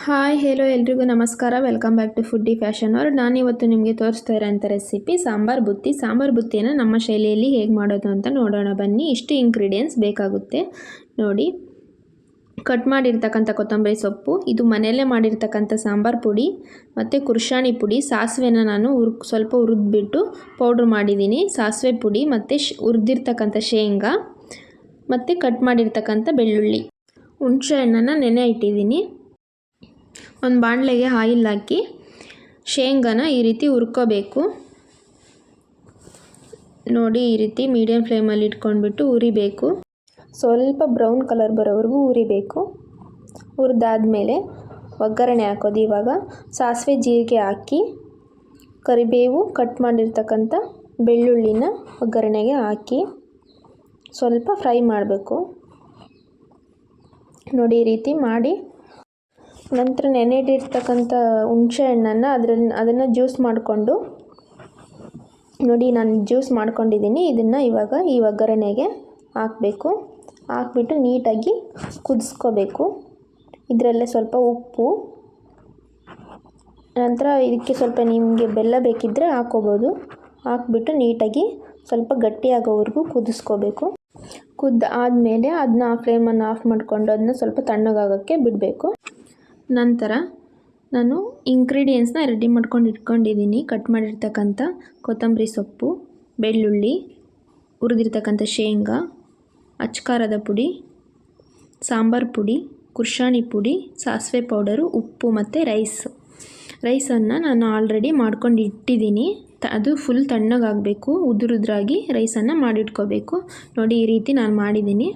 Hi hello ಎಲ್ರಿಗೂ ನಮಸ್ಕಾರ. Welcome back to foodie fashion world. ನಾನಿವತ್ತು ನಿಮಗೆ ತೋರಿಸ್ತಾ ಇರೋಂಥ ರೆಸಿಪಿ ಸಾಂಬಾರು ಬುತ್ತಿ. ಸಾಂಬಾರು ಬುತ್ತಿಯನ್ನು ನಮ್ಮ ಶೈಲಿಯಲ್ಲಿ ಹೇಗೆ ಮಾಡೋದು ಅಂತ ನೋಡೋಣ ಬನ್ನಿ. ಇಷ್ಟು ಇಂಗ್ರೀಡಿಯೆಂಟ್ಸ್ ಬೇಕಾಗುತ್ತೆ ನೋಡಿ. ಕಟ್ ಮಾಡಿರ್ತಕ್ಕಂಥ ಕೊತ್ತಂಬರಿ ಸೊಪ್ಪು, ಇದು ಮನೆಯಲ್ಲೇ ಮಾಡಿರ್ತಕ್ಕಂಥ ಸಾಂಬಾರು ಪುಡಿ ಮತ್ತು ಕುರ್ಷಾಣಿ ಪುಡಿ, ಸಾಸಿವೆನ ನಾನು ಸ್ವಲ್ಪ ಹುರಿದ್ಬಿಟ್ಟು ಪೌಡ್ರ್ ಮಾಡಿದ್ದೀನಿ, ಸಾಸಿವೆ ಪುಡಿ ಮತ್ತು ಹುರಿದಿರ್ತಕ್ಕಂಥ ಶೇಂಗಾ ಮತ್ತು ಕಟ್ ಮಾಡಿರ್ತಕ್ಕಂಥ ಬೆಳ್ಳುಳ್ಳಿ, ಹುಣಸೆ ಹಣ್ಣನ್ನು ನೆನೆ ಇಟ್ಟಿದ್ದೀನಿ. ಒಂದು ಬಾಣಲೆಗೆ ಆಯಿಲ್ ಹಾಕಿ ಶೇಂಗಾನ ಈ ರೀತಿ ಹುರ್ಕೋಬೇಕು ನೋಡಿ. ಈ ರೀತಿ ಮೀಡಿಯಮ್ ಫ್ಲೇಮಲ್ಲಿ ಇಟ್ಕೊಂಡ್ಬಿಟ್ಟು ಹುರಿಬೇಕು. ಸ್ವಲ್ಪ ಬ್ರೌನ್ ಕಲರ್ ಬರೋವರೆಗೂ ಹುರಿಬೇಕು. ಹುರಿದಾದ್ಮೇಲೆ ಒಗ್ಗರಣೆ ಹಾಕೋದು. ಇವಾಗ ಸಾಸಿವೆ ಜೀರಿಗೆ ಹಾಕಿ ಕರಿಬೇವು, ಕಟ್ ಮಾಡಿರ್ತಕ್ಕಂಥ ಬೆಳ್ಳುಳ್ಳಿನ ಒಗ್ಗರಣೆಗೆ ಹಾಕಿ ಸ್ವಲ್ಪ ಫ್ರೈ ಮಾಡಬೇಕು ನೋಡಿ. ಈ ರೀತಿ ಮಾಡಿ ನಂತರ ನೆನೆಯಿಟ್ಟಿರ್ತಕ್ಕಂಥ ಹುಣಸೆ ಹಣ್ಣನ್ನು ಅದನ್ನು ಜ್ಯೂಸ್ ಮಾಡಿಕೊಂಡು ನೋಡಿ, ನಾನು ಜ್ಯೂಸ್ ಮಾಡ್ಕೊಂಡಿದ್ದೀನಿ. ಇದನ್ನು ಇವಾಗ ಈ ಒಗ್ಗರಣೆಗೆ ಹಾಕಬೇಕು. ಹಾಕ್ಬಿಟ್ಟು ನೀಟಾಗಿ ಕುದಿಸ್ಕೋಬೇಕು. ಇದರಲ್ಲೇ ಸ್ವಲ್ಪ ಉಪ್ಪು, ನಂತರ ಇದಕ್ಕೆ ಸ್ವಲ್ಪ ನಿಮಗೆ ಬೆಲ್ಲ ಬೇಕಿದ್ದರೆ ಹಾಕ್ಕೋಬೋದು. ಹಾಕ್ಬಿಟ್ಟು ನೀಟಾಗಿ ಸ್ವಲ್ಪ ಗಟ್ಟಿಯಾಗೋವರೆಗೂ ಕುದಿಸ್ಕೋಬೇಕು. ಆದಮೇಲೆ ಅದನ್ನ ಫ್ಲೇಮನ್ನು ಆಫ್ ಮಾಡಿಕೊಂಡು ಅದನ್ನ ಸ್ವಲ್ಪ ತಣ್ಣಗಾಗೋಕ್ಕೆ ಬಿಡಬೇಕು. ನಂತರ ನಾನು ಇಂಗ್ರೀಡಿಯೆಂಟ್ಸ್ನ ರೆಡಿ ಮಾಡ್ಕೊಂಡು ಇಟ್ಕೊಂಡಿದ್ದೀನಿ. ಕಟ್ ಮಾಡಿರ್ತಕ್ಕಂಥ ಕೊತ್ತಂಬರಿ ಸೊಪ್ಪು, ಬೆಳ್ಳುಳ್ಳಿ, ಹುರಿದಿರ್ತಕ್ಕಂಥ ಶೇಂಗಾ, ಅಚ್ಕಾರದ ಪುಡಿ, ಸಾಂಬಾರು ಪುಡಿ, ಕುರ್ಷಾಣಿ ಪುಡಿ, ಸಾಸಿವೆ ಪೌಡರು, ಉಪ್ಪು ಮತ್ತು ರೈಸನ್ನು ನಾನು ಆಲ್ರೆಡಿ ಮಾಡ್ಕೊಂಡು ಇಟ್ಟಿದ್ದೀನಿ. ಅದು ಫುಲ್ ತಣ್ಣಗಾಗಬೇಕು. ಉದುರಾಗಿ ರೈಸನ್ನು ಮಾಡಿಟ್ಕೋಬೇಕು ನೋಡಿ. ಈ ರೀತಿ ನಾನು ಮಾಡಿದ್ದೀನಿ.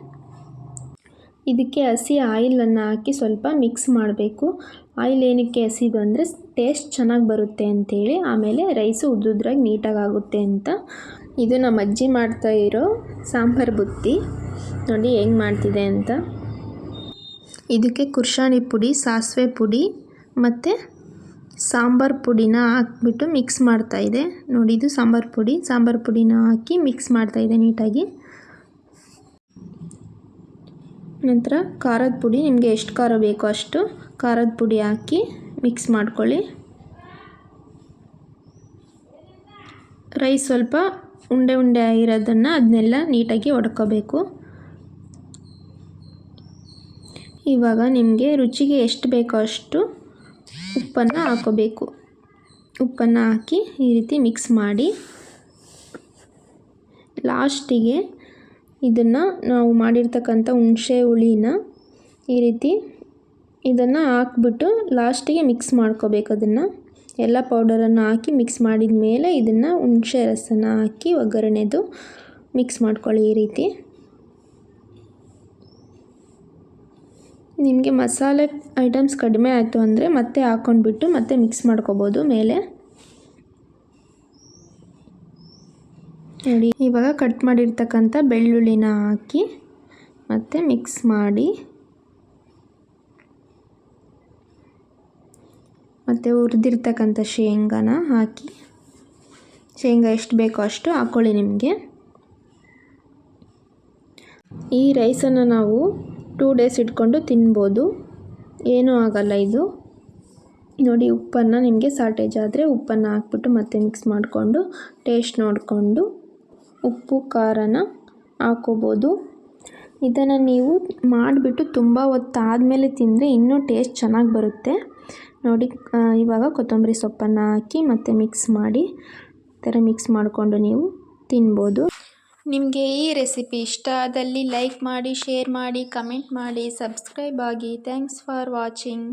ಇದಕ್ಕೆ ಹಸಿ ಆಯಿಲನ್ನು ಹಾಕಿ ಸ್ವಲ್ಪ ಮಿಕ್ಸ್ ಮಾಡಬೇಕು. ಆಯಿಲ್ ಏನಕ್ಕೆ ಹಸಿದು ಅಂದರೆ ಟೇಸ್ಟ್ ಚೆನ್ನಾಗಿ ಬರುತ್ತೆ ಅಂಥೇಳಿ, ಆಮೇಲೆ ರೈಸು ಉದ್ರಾಗಿ ನೀಟಾಗಿ ಆಗುತ್ತೆ ಅಂತ. ಇದು ನಮ್ಮ ಅಜ್ಜಿ ಮಾಡ್ತಾ ಇರೋ ಸಾಂಬಾರು ಬುತ್ತಿ ನೋಡಿ ಹೆಂಗೆ ಮಾಡ್ತಿದೆ ಅಂತ. ಇದಕ್ಕೆ ಕುರ್ಷಾಣಿ ಪುಡಿ, ಸಾಸಿವೆ ಪುಡಿ ಮತ್ತು ಸಾಂಬಾರು ಪುಡಿನ ಹಾಕ್ಬಿಟ್ಟು ಮಿಕ್ಸ್ ಮಾಡ್ತಾಯಿದೆ ನೋಡಿ. ಇದು ಸಾಂಬಾರು ಪುಡಿನ ಹಾಕಿ ಮಿಕ್ಸ್ ಮಾಡ್ತಾಯಿದೆ ನೀಟಾಗಿ. ನಂತರ ಖಾರದ ಪುಡಿ, ನಿಮಗೆ ಎಷ್ಟು ಖಾರ ಬೇಕೋ ಅಷ್ಟು ಖಾರದ ಪುಡಿ ಹಾಕಿ ಮಿಕ್ಸ್ ಮಾಡ್ಕೊಳ್ಳಿ. ರೈಸ್ ಸ್ವಲ್ಪ ಉಂಡೆ ಆಗಿರೋದನ್ನು ಅದನ್ನೆಲ್ಲ ನೀಟಾಗಿ ಹೊಡ್ಕೋಬೇಕು. ಇವಾಗ ನಿಮಗೆ ರುಚಿಗೆ ಎಷ್ಟು ಬೇಕೋ ಅಷ್ಟು ಉಪ್ಪನ್ನು ಹಾಕೋಬೇಕು. ಉಪ್ಪನ್ನು ಹಾಕಿ ಈ ರೀತಿ ಮಿಕ್ಸ್ ಮಾಡಿ ಲಾಸ್ಟಿಗೆ ಇದನ್ನು ನಾವು ಮಾಡಿರ್ತಕ್ಕಂಥ ಹುಣಸೆ ಹುಳಿನ ಈ ರೀತಿ ಇದನ್ನು ಹಾಕ್ಬಿಟ್ಟು ಲಾಸ್ಟಿಗೆ ಮಿಕ್ಸ್ ಮಾಡ್ಕೋಬೇಕು. ಅದನ್ನು ಎಲ್ಲ ಪೌಡರನ್ನು ಹಾಕಿ ಮಿಕ್ಸ್ ಮಾಡಿದ ಮೇಲೆ ಇದನ್ನು ಹುಣಸೆ ರಸನ ಹಾಕಿ ಒಗ್ಗರಣೆದು ಮಿಕ್ಸ್ ಮಾಡ್ಕೊಳ್ಳಿ. ಈ ರೀತಿ ನಿಮಗೆ ಮಸಾಲೆ ಐಟಮ್ಸ್ ಕಡಿಮೆ ಆಯಿತು ಅಂದರೆ ಮತ್ತೆ ಹಾಕ್ಕೊಂಡ್ಬಿಟ್ಟು ಮತ್ತೆ ಮಿಕ್ಸ್ ಮಾಡ್ಕೋಬೋದು ಮೇಲೆ ನೋಡಿ. ಇವಾಗ ಕಟ್ ಮಾಡಿರ್ತಕ್ಕಂಥ ಬೆಳ್ಳುಳ್ಳಿನ ಹಾಕಿ ಮತ್ತೆ ಮಿಕ್ಸ್ ಮಾಡಿ, ಮತ್ತು ಹುರಿದಿರ್ತಕ್ಕಂಥ ಶೇಂಗಾನ ಹಾಕಿ, ಶೇಂಗಾ ಎಷ್ಟು ಬೇಕೋ ಅಷ್ಟು ಹಾಕ್ಕೊಳ್ಳಿ ನಿಮಗೆ. ಈ ರೈಸನ್ನು ನಾವು 2 ಡೇಸ್ ಇಟ್ಕೊಂಡು ತಿನ್ಬೋದು, ಏನೂ ಆಗಲ್ಲ ಇದು ನೋಡಿ. ಉಪ್ಪನ್ನು ನಿಮಗೆ ಸಾಲ್ಟೇಜ್ ಆದರೆ ಉಪ್ಪನ್ನು ಹಾಕ್ಬಿಟ್ಟು ಮತ್ತೆ ಮಿಕ್ಸ್ ಮಾಡಿಕೊಂಡು ಟೇಸ್ಟ್ ನೋಡಿಕೊಂಡು ಉಪ್ಪು ಖಾರನ ಹಾಕೋಬೋದು. ಇದನ್ನು ನೀವು ಮಾಡಿಬಿಟ್ಟು ತುಂಬ ಹೊತ್ತಾದಮೇಲೆ ತಿಂದರೆ ಇನ್ನೂ ಟೇಸ್ಟ್ ಚೆನ್ನಾಗಿ ಬರುತ್ತೆ ನೋಡಿ. ಇವಾಗ ಕೊತ್ತಂಬರಿ ಸೊಪ್ಪನ್ನು ಹಾಕಿ ಮತ್ತೆ ಮಿಕ್ಸ್ ಮಾಡಿ ಈ ಥರ ಮಿಕ್ಸ್ ಮಾಡಿಕೊಂಡು ನೀವು ತಿನ್ಬೋದು. ನಿಮಗೆ ಈ ರೆಸಿಪಿ ಇಷ್ಟ ಆದಲ್ಲಿ ಲೈಕ್ ಮಾಡಿ, ಶೇರ್ ಮಾಡಿ, ಕಮೆಂಟ್ ಮಾಡಿ, ಸಬ್ಸ್ಕ್ರೈಬ್ ಆಗಿ. Thanks for watching.